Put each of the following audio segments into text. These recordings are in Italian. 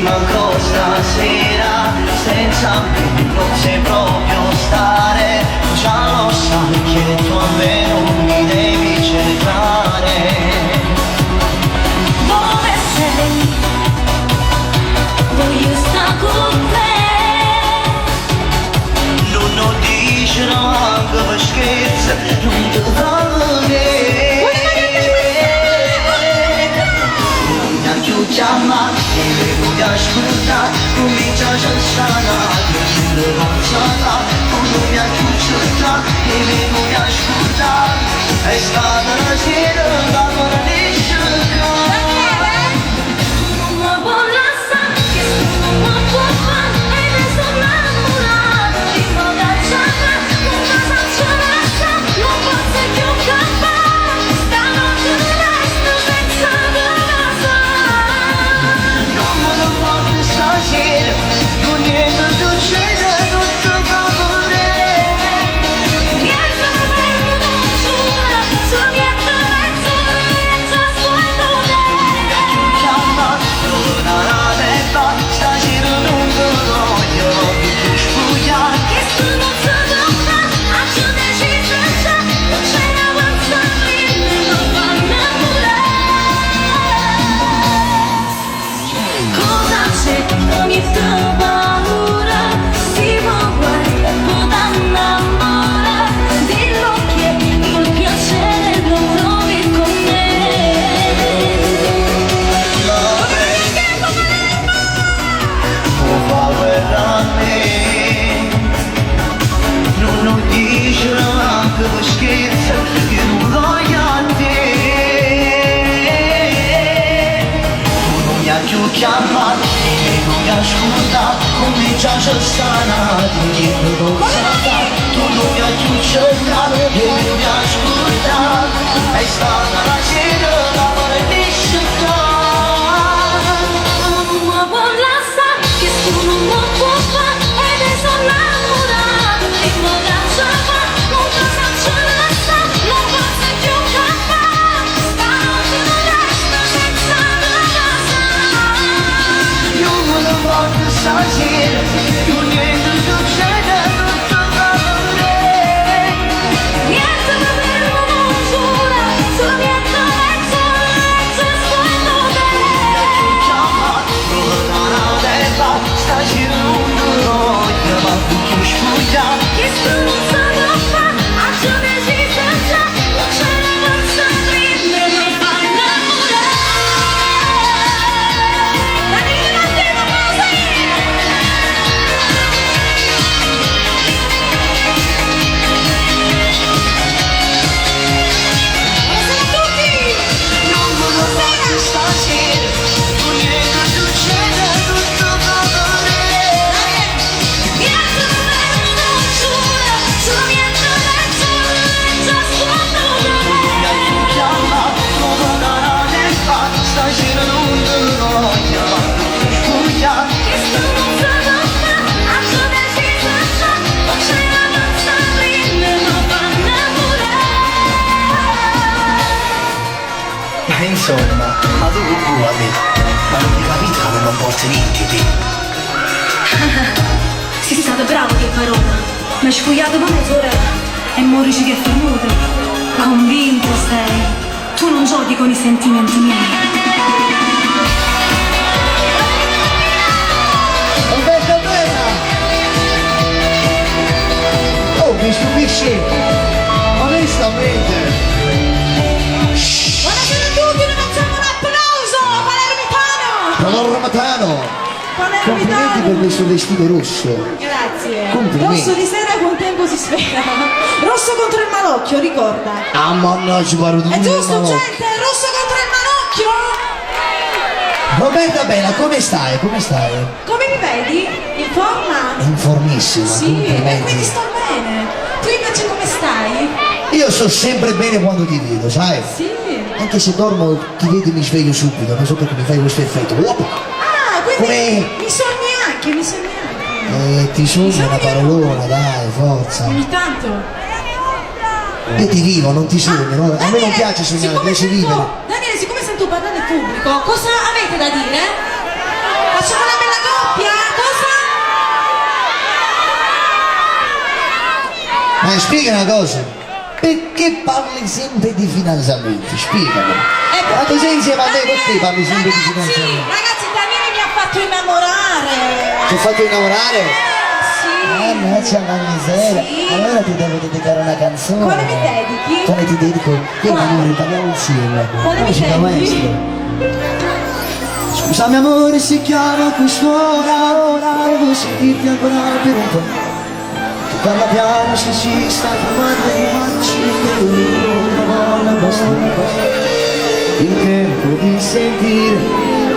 manco stasera, senza me non sai proprio stare, già lo sai che tu a me non mi devi cercare. Dove sei? Voglio stare con te. Non dici no anche per scherzo, non ti va bene. Chiama e mi ascolta, comincia a stare, io non sarà, non mi ascolta e mi ascolta, è stata la sera, la vorrei Non mi può lasciare, che non mi può fare, e ne sono innamorato, di moda gialla, non mi faccio lasciare, non posso più campare, stanotte resto senza casa. stasera, non niente succede, tutto va bene. Niente non giura, solo niente mezzo sfumature. Chiama, torna la testa, stasera non ti voglio più spugliare. Che tu non so dove, a giù deciso già, non c'è avanzare, non fa innamorare. Cosa c'è? Ogni tua paura si può guardare, può innamorare. Dillo che il piacere lo trovi con me. Non fa guerra a me, non dice neanche per scherzo, io non voglio a te. Tu non mi hai più chiamato, non mi ascolta, comincia a stare, dietro cosa, tu non mi hai più cercato, e non mi ascolta, è stata la sera, la vorrei scegliere. Non mi può lasciare, che tu non mi può fare, e ne sono innamorato, di moda gialla, non ti faccio lasciare, non posso più campare, stanotte resto senza casa. Io me ne voglio stasera, io niente succede, tutto va bene. Niente da fermo non giura, solo niente mezzo sfumature. Chiama, torna la testa, stasera non ti voglio più spugliare. Che tu non so dove, a giù deciso già, non c'è avanzare, non fa innamorare. Daniele Matteo, cosa è? Buonasera a tutti! Non me ne voglio stasera, io niente succede, tutto va bene. Niente da fermo non giura, solo niente mezzo sfumature. Chiama, torna la testa, stasera non ti voglio più spugliare. Che tu non so dove, a giù deciso già, non c'è avanzare, non fa innamorare. Ma insomma, ma tu a me, ma non mi capite come non porti niente te? Sei stato bravo che parola, mi hai sfogliato per mezz'ora e morici che fermuto. Convinto sei, tu non giochi con i sentimenti miei. Roberta Bella! Oh, mi stupisci! Onestamente! Buonasera a tutti, noi facciamo un applauso a Palermitano! Paolo Matano! Complimenti per Palermitano! questo vestito rosso! Grazie! Complimenti. Rosso di sera con tempo si sveglia! Rosso contro il malocchio, ricorda! Ah, mannaggia, guarda tu! È giusto, gente? Rosso contro il malocchio! Roberta Bella, come stai? Come stai? Come mi vedi? In forma? Informissima, Sì, e quindi complimenti! sto bene! Tu invece come stai? Io sto sempre bene quando ti vedo, sai? Sì! Anche se dormo, ti vedo e mi sveglio subito, non so perché mi fai questo effetto. Ah, quindi Come- mi sogni anche, mi sogni anche! Ti sogno una parolona, dai, forza! Ogni tanto! Io ti vivo, non ti sogno, no? A me non piace sognare, siccome piace sento- vivere. Daniele, siccome sento parlare in pubblico, cosa avete da dire? Facciamo una bella coppia, cosa? Ma spiega una cosa, perché parli sempre di fidanzamenti? Spiegami. Ma tu sei insieme a me, perché parli sempre di fidanzamenti? Ragazzi, Daniele mi ha fatto innamorare. Ti ho fatto innamorare? Sì. Mannaggia la miseria. Sì. Allora ti devo dedicare una canzone. Quale mi dedichi? Quale ti dedico? Io Quale? amore, parliamo insieme. Quale mi Musica dedichi? maestro. Scusami amore se chiamo quest'ora, devo sentirti ancora per un po'. Tu parla piano se si sta fermando i macci, che io non abbastanza. Il tempo di sentire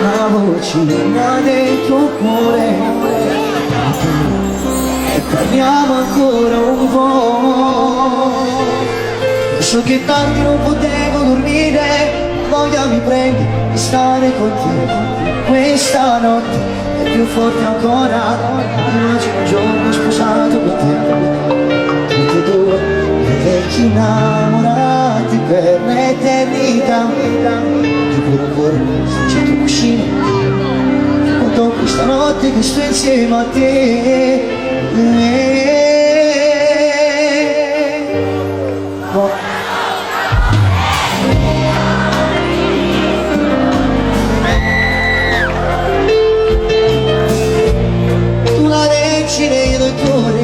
la voce del tuo cuore. E parliamo ancora un po'. So che tardi non potevo dormire, voglia mi prende di stare con te. Questa notte è più forte ancora, immagino un giorno sposato con te. Tutti e due, due vecchi innamorati per l'eternità. Di puro cuore, c'è il tuo cuscino, conto questa notte che sto insieme a te. Una decina di dottore,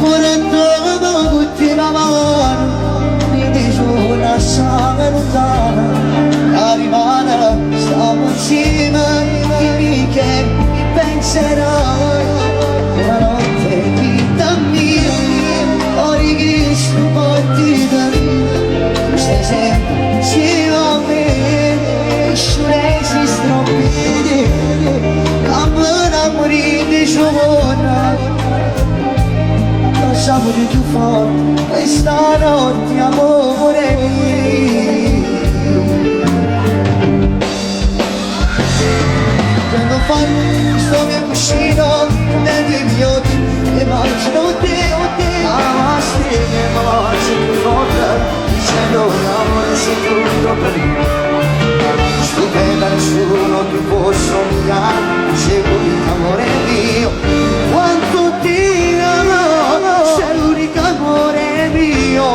portando tutti la mano, mi dice una sana lontana, arrivata, stiamo insieme, dimmi che mi penserai, una notte vita mia, ho richiesto partita, tu stai sempre insieme a me, nessuno esiste non vede, come morire di giorno, lasciamo di più forte questa notte amore mio. Quando fanno questo mio cuscino negli miei occhi, immagino te, ma stelle morte più forte, dicendo l'amore sei tutto per me. Stupenda nessuno ti può sognare, sei amore mio, quanto ti amo, sei l'unico amore mio.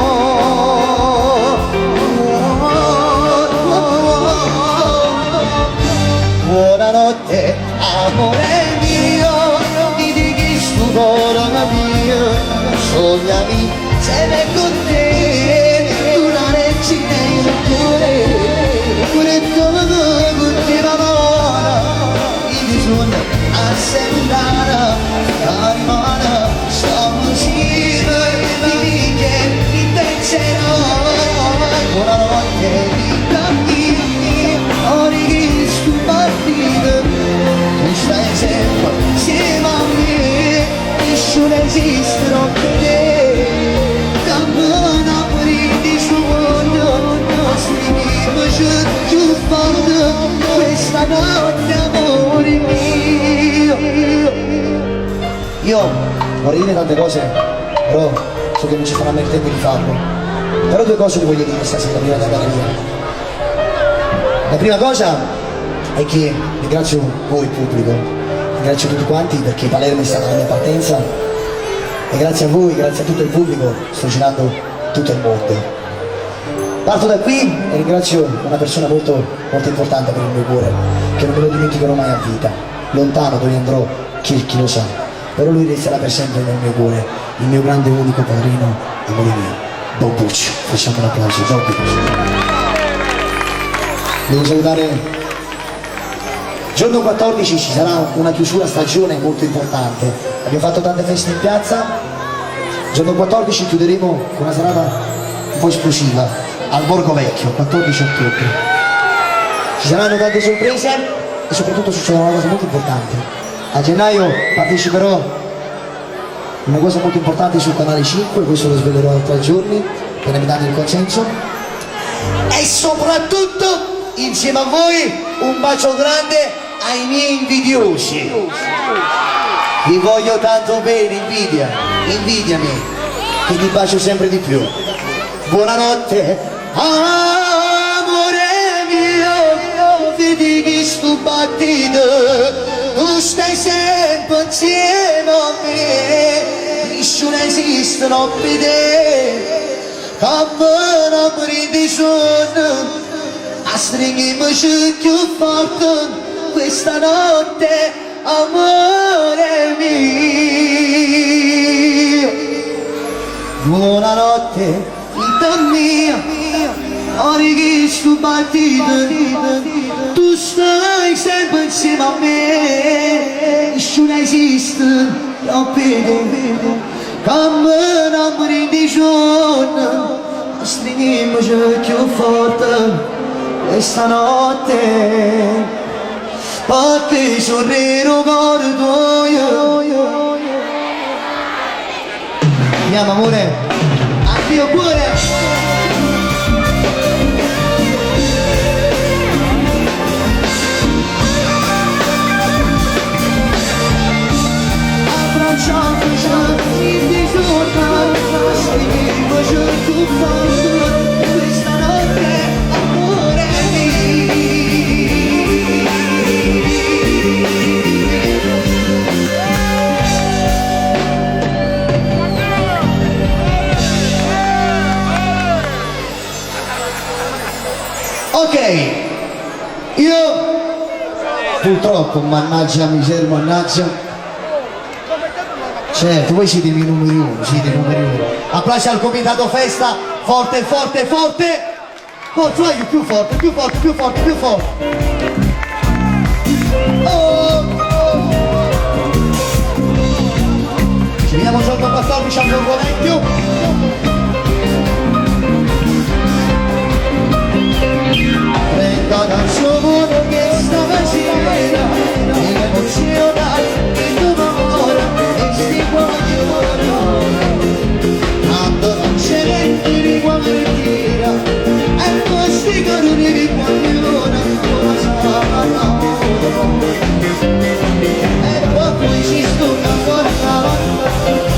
Buonanotte amore mio, ti dico sto cuore mio, sognami sempre con te, una regina in cuore. Pure tutti la mano, il bisogno a sembrare, carimana, siamo insieme, dimmi che mi penserò, buonanotte vita mia, ho richiesto partita, tu stai sempre insieme a me, nessuno esiste non per te, cammina fuori di giorno, questa notte amore mio. Io vorrei dire tante cose, però so che non ci sarà mai il tempo di farlo. Però due cose ti voglio dire stasera prima di andare via. La prima cosa è che ringrazio voi il pubblico, ringrazio tutti quanti perché Palermo è stata la mia partenza e grazie a voi, grazie a tutto il pubblico sto girando tutto il mondo. Parto da qui e ringrazio una persona molto importante per il mio cuore, che non me lo dimenticherò mai a vita. Lontano dove andrò, chi lo sa, però lui resterà per sempre nel mio cuore, il mio grande unico padrino, amore mio, Don Puccio. Facciamo un applauso, Don Puccio. Devo salutare, giorno 14 ci sarà una chiusura stagione molto importante, abbiamo fatto tante feste in piazza, giorno 14 chiuderemo con una serata un po' esplosiva al Borgo Vecchio, 14 ottobre. Ci saranno tante sorprese e soprattutto succederà una cosa molto importante. A gennaio parteciperò a una cosa molto importante sul canale 5, questo lo svelerò tra 3 giorni, appena mi danno il consenso. E soprattutto, insieme a voi, un bacio grande ai miei invidiosi. Vi voglio tanto bene, invidiami, che ti bacio sempre di più. Buonanotte, amore mio, vedi che sto battito, tu stai sempre insieme a me, nessuno esiste non vede, come non mi di giorno, a stringhiamoci più forte, questa notte, amore mio. Buonanotte, vita mia, ora che sto battito, tu stai sempre insieme a me, nessuno esiste, non vedo, come non mi di giorno, stringiamoci più forte questa notte, perché sorrido cordoglio. Andiamo amore, addio cuore. Questa notte, amore ok, io purtroppo, mannaggia miseria, mannaggia. Certo, voi siete i miei numeri uno, siete i numeri uno. Applausi al comitato festa, forte, forte, forte. Forza, vai più forte, più forte, più forte, più forte. Oh. Ci vediamo giorno 14 a Borgo Vecchio. Prendo dal suo mondo che stamattina mi emoziona il tuo amore e sti voglio quando non c'è niente di guardia e poi sti caroni di guaglione e poi ci sto ancora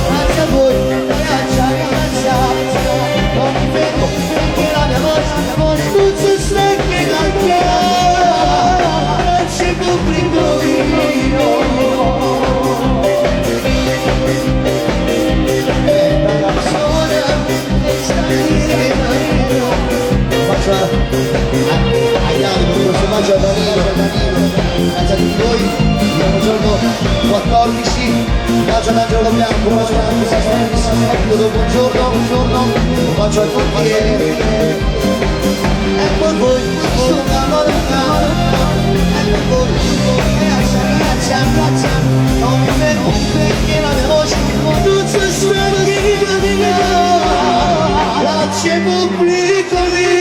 grazie a voi ragazza non mi vedo perché la mia voce spuzza stecche calciare non c'è pubblico io Agli Danilo, grazie a tutti voi, il giorno 14, un bacio ad Angelo Bianco, un bacio ad Angelo buongiorno, un bacio a tutti e poi voi, grazie, non mi fermo perché la mia voce non si sveglia, grazie pubblico lì.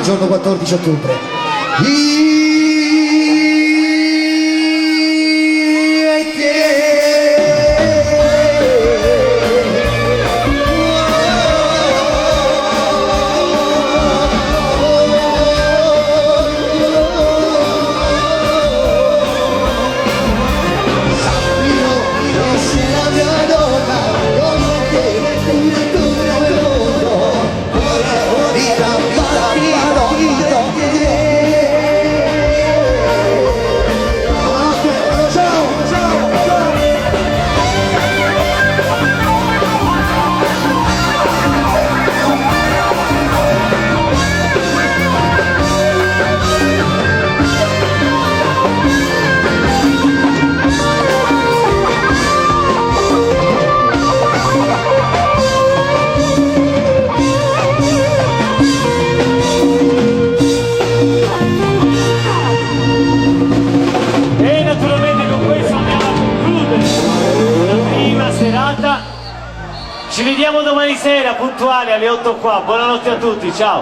Giorno 14 ottobre. Io e te. Ci vediamo domani sera puntuali alle 8 qua. Buonanotte a tutti, ciao.